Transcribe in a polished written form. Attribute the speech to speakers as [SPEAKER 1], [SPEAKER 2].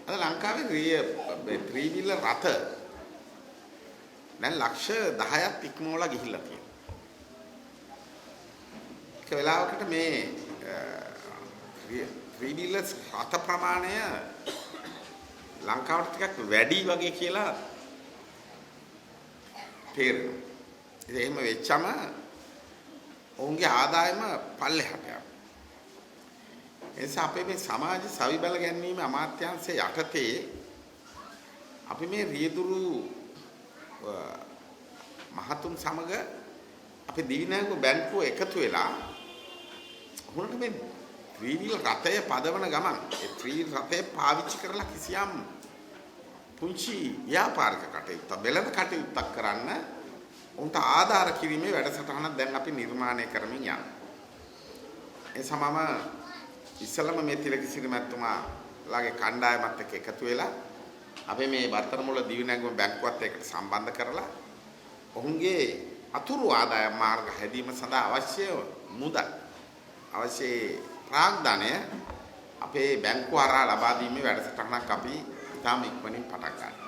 [SPEAKER 1] අද ලංකාවේ ත්‍රිවිල රථ දැන් ලක්ෂ 10ක් ඉක්මවලා ගිහිල්ලා තියෙනවා. ඒක වෙලාවකට මේ ත්‍රිවිල රථ ප්‍රමාණය ලංකාවට ටිකක් වැඩි වගේ කියලා තේරෙනවා. ඉතින් එහෙම වෙච්චම ඔවුන්ගේ ආදායම පල්ලෙහාට යනවා. එනිසා අපේ මේ සමාජ සවිබල ගැන්වීම අමාත්‍යාංශය යටතේ අපි මේ රියදුරු මහතුන් සමග අපේ දිවිනෑගම බැංකුව එකතු වෙලා උනට මේ ත්‍රිවිල් රථය පදවන ගමන් ඒ ත්‍රිවිල් රථය පාවිච්චි කරලා කිසියම් පුංචි ව්‍යාපාරික කටයුත්තක් වෙළඳ කටයුත්තක් කරන්න උන්ට ආධාර කිරීමේ වැඩසටහනක් දැන් අපි නිර්මාණය කරමින් යනවා. ඒ සමම ඉස්සලම මේ තිලකසිරි මැතිතුමාලාගේ කණ්ඩායමත් එක්ක එකතු වෙලා අපි මේ වර්තනමුල දිවිනැගුම බැංකුවත් එක්ක සම්බන්ධ කරලා ඔවුන්ගේ අතුරු ආදායම් මාර්ග හැදීම සඳහා අවශ්‍ය මුදල් අවශ්‍ය ප්‍රාග්ධනය අපේ බැංකුව හරහා ලබා දීමේ වැඩසටහනක් අපි ඉතාම ඉක්මනින් පටන් ගන්නවා.